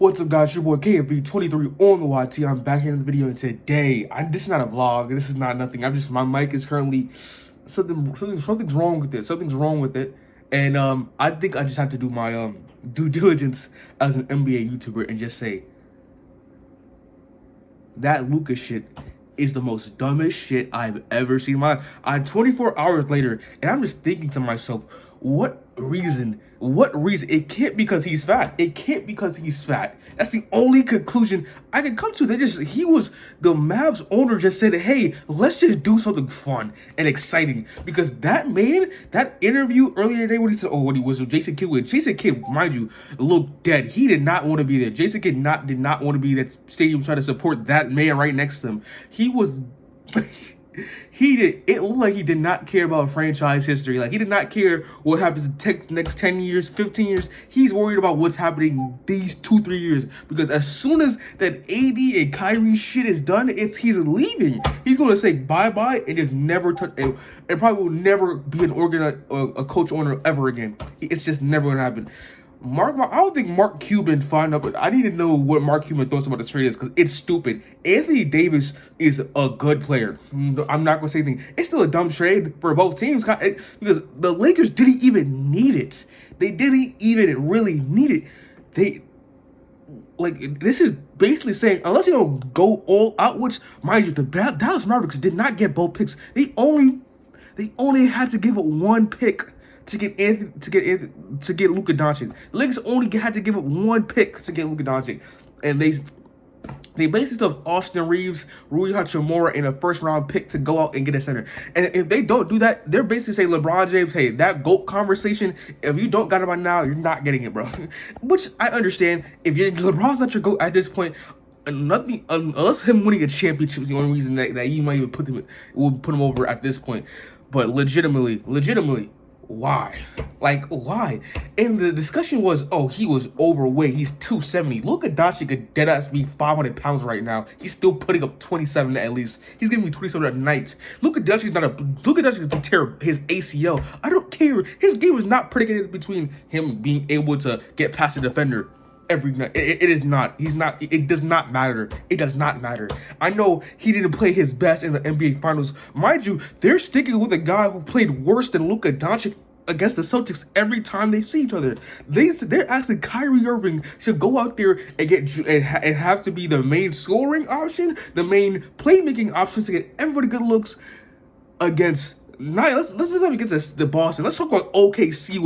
What's up, guys? Your boy KFB23 on the YT. I'm back here in the video, and today, this is not a vlog. This is not nothing. My mic is currently something's wrong with it. Something's wrong with it, and I think I just have to do my due diligence as an NBA YouTuber and just say that Luka shit is the most dumbest shit I've ever seen in my life. 24 hours later, and I'm just thinking to myself, what reason? It can't because he's fat. It can't because he's fat. That's the only conclusion I can come to. The Mavs owner just said, hey, let's just do something fun and exciting. Because that man, that interview earlier today when he said, when he was with Jason Kidd, mind you, looked dead. He did not want to be there. Jason Kidd did not want to be that stadium trying to support that man right next to him. He was... It looked like he did not care about franchise history. Like, he did not care what happens in the next 10 years, 15 years. He's worried about what's happening these 2-3 years. Because as soon as that AD and Kyrie shit is done, he's leaving. He's going to say bye-bye and just never touch it. And probably will never be a coach owner ever again. It's just never going to happen. I don't think Mark Cuban found out, but I need to know what Mark Cuban thoughts about this trade is, because it's stupid. Anthony Davis is a good player. I'm not going to say anything. It's still a dumb trade for both teams because the Lakers didn't even need it. They didn't even really need it. This is basically saying, unless you don't go all out, which, mind you, the Dallas Mavericks did not get both picks. They only had to give up one pick to get Luka Doncic. The Lakers only had to give up one pick to get Luka Doncic, and they basically still have Austin Reeves, Rui Hachimura, and a first-round pick to go out and get a center. And if they don't do that, they're basically saying, LeBron James, hey, that GOAT conversation, if you don't got it by now, you're not getting it, bro. Which I understand. If LeBron's not your GOAT at this point, nothing unless him winning a championship is the only reason that you might even put him over at this point. But legitimately. Why? Why? And the discussion was, he was overweight. He's 270. Luka Doncic could deadass be 500 pounds right now. He's still putting up 27 at least. He's giving me 27 a night. Luka Doncic can tear his ACL. I don't care. His game is not predicated between him being able to get past the defender every night. It is not. He's not. It does not matter. It does not matter. I know he didn't play his best in the NBA Finals. Mind you, they're sticking with a guy who played worse than Luka Doncic against the Celtics every time they see each other. They're asking Kyrie Irving to go out there and have to be the main scoring option, the main playmaking option to get everybody good looks against. Let's not against the Boston. Let's talk about OKC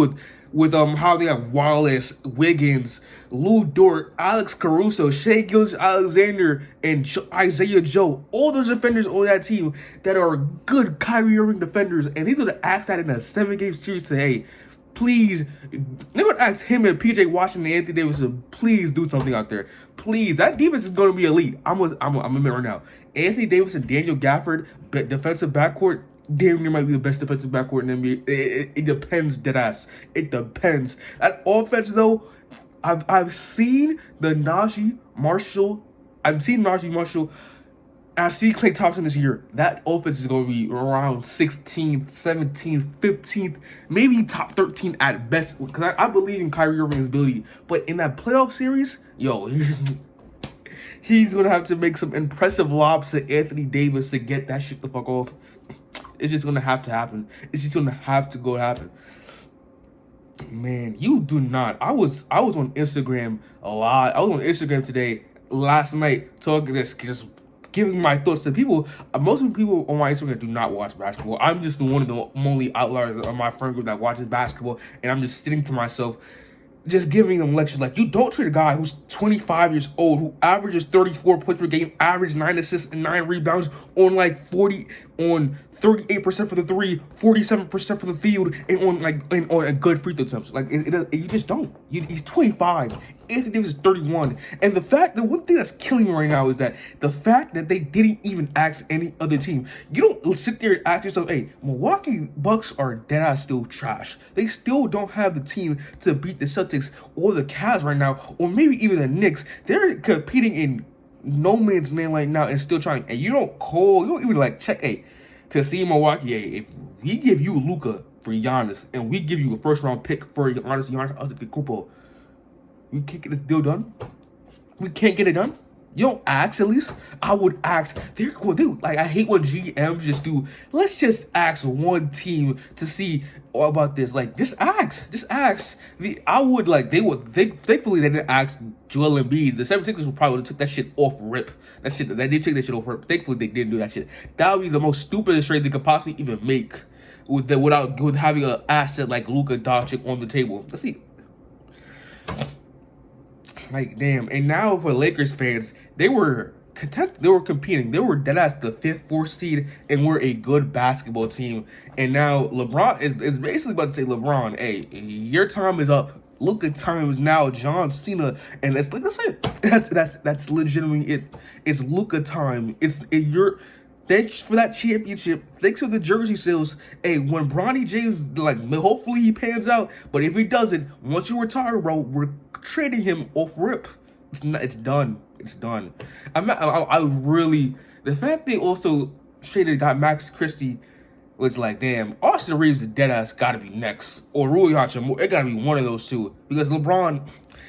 with how they have Wallace, Wiggins, Lou Dort, Alex Caruso, Shai Gilgeous-Alexander, and Isaiah Joe. All those defenders on that team that are good Kyrie Irving defenders. And these are to ask that in a 7-game series to, hey, please, they're going to ask him and PJ Washington and Anthony Davis to please do something out there. Please, that defense is going to be elite. I'm admit right now. Anthony Davis and Daniel Gafford, defensive backcourt, damn near might be the best defensive backcourt in the NBA. It depends, deadass. It depends. That offense, though, I've seen the Najee Marshall. And I've seen Klay Thompson this year. That offense is going to be around 16th, 17th, 15th, maybe top 13 at best. Because I believe in Kyrie Irving's ability. But in that playoff series, he's going to have to make some impressive lobs to Anthony Davis to get that shit the fuck off. It's just going to have to happen. It's just going to have to go happen. Man, you do not. I was on Instagram a lot. I was on Instagram last night, talking this, just giving my thoughts to people. Most of the people on my Instagram do not watch basketball. I'm just one of the only outliers of my friend group that watches basketball, and I'm just sitting to myself, just giving them lectures like, you don't treat a guy who's 25 years old, who averages 34 points per game, average 9 assists and 9 rebounds on 38% for the three, 47% for the field, and on a good free throw attempts. You just don't. He's 25. Anthony Davis is 31. And the one thing that's killing me right now is that the fact that they didn't even ask any other team. You don't sit there and ask yourself, hey, Milwaukee Bucks are deadass still trash. They still don't have the team to beat the Celtics or the Cavs right now, or maybe even the Knicks. They're competing in no man's land right now and still trying. And you don't even check, to see Milwaukee, if we give you Luka for Giannis and we give you a first-round pick for Giannis Antetokounmpo, we can't get this deal done? We can't get it done. You don't ask at least. I would ask. They're cool. Like, I hate when GMs just do. Let's just ask one team to see all about this. Like, just ask. Just ask. I would like. They would. Thankfully, they didn't ask Joel Embiid. The 76ers would probably took that shit off rip. That shit. They did take that shit off rip. Thankfully, they didn't do that shit. That would be the most stupidest trade they could possibly even make with having an asset like Luka Doncic on the table. Let's see. Like, damn. And now for Lakers fans, they were content. They were competing. They were dead as the 5th, 4th seed, and we're a good basketball team. And now LeBron is basically about to say, LeBron, hey, your time is up. Luka time is now John Cena, and it's like that's it. That's legitimately it. It's Luka time. Thanks for that championship. Thanks for the jersey sales. Hey, when Bronny James, like, hopefully he pans out. But if he doesn't, once you retire, bro, we're trading him off rip. It's done. It's done. I really, the fact they also got Max Christie was like, damn, Austin Reeves is dead ass gotta be next. Or Rui Hachimura, it gotta be one of those two. Because LeBron,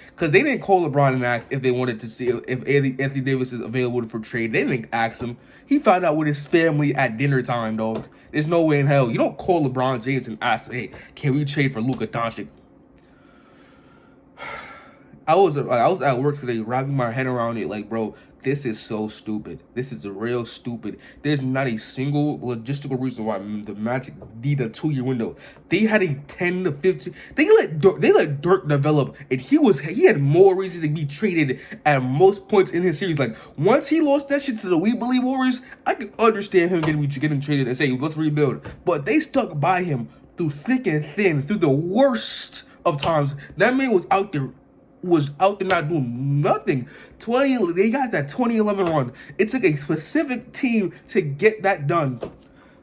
because they didn't call LeBron and ask if they wanted to see if Anthony Davis is available for trade. They didn't ask him. He found out with his family at dinner time, dog. There's no way in hell. You don't call LeBron James and ask, hey, can we trade for Luka Doncic? I was at work today wrapping my head around it like, bro, this is so stupid. This is real stupid. There's not a single logistical reason why the Magic need a 2-year window. They had a 10 to 15. They let Dirk develop, and he had more reasons to be traded at most points in his series. Like, once he lost that shit to the We Believe Warriors, I could understand him getting traded and say, let's rebuild. But they stuck by him through thick and thin, through the worst of times. That man was out there not doing nothing. They got that 2011 run. It took a specific team to get that done.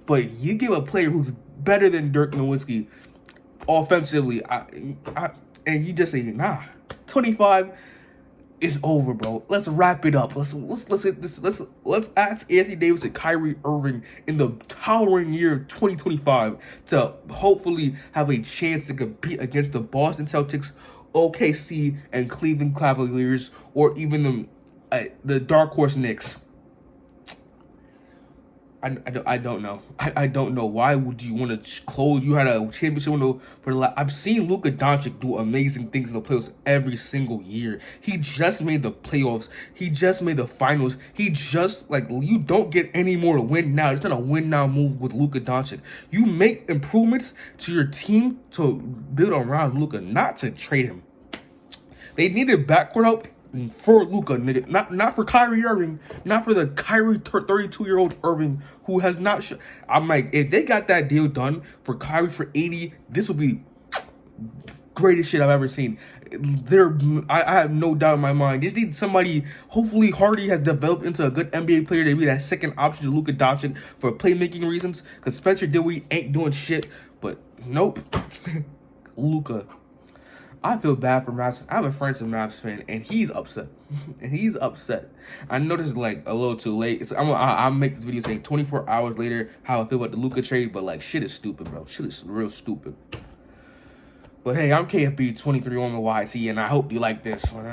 But you give a player who's better than Dirk Nowitzki offensively, and you just say, nah, 25 is over, bro. Let's wrap it up. Let's hit this. Let's ask Anthony Davis and Kyrie Irving in the towering year of 2025 to hopefully have a chance to compete against the Boston Celtics, OKC, and Cleveland Cavaliers, or even the Dark Horse Knicks. I don't know. I don't know. Why would you want to close? You had a championship window for the I've seen Luka Doncic do amazing things in the playoffs every single year. He just made the playoffs. He just made the finals. He just, like, you don't get any more to win now. It's not a win now move with Luka Doncic. You make improvements to your team to build around Luka, not to trade him. They needed backcourt help for Luka, nigga. Not for Kyrie Irving. Not for the Kyrie 32-year-old Irving who has not. I'm like, if they got that deal done for Kyrie for 80, this would be greatest shit I've ever seen. I have no doubt in my mind. Just need somebody. Hopefully, Hardy has developed into a good NBA player to be that second option to Luka Doncic for playmaking reasons. Because Spencer Dinwiddie ain't doing shit. But nope, Luka. I feel bad for Mavs. I have a friend who's a Mavs fan, and he's upset. I know this is like a little too late. I'll make this video saying 24 hours later how I feel about the Luka trade, but like, shit is stupid, bro. Shit is real stupid. But hey, I'm KFB 23 on the YT, and I hope you like this one.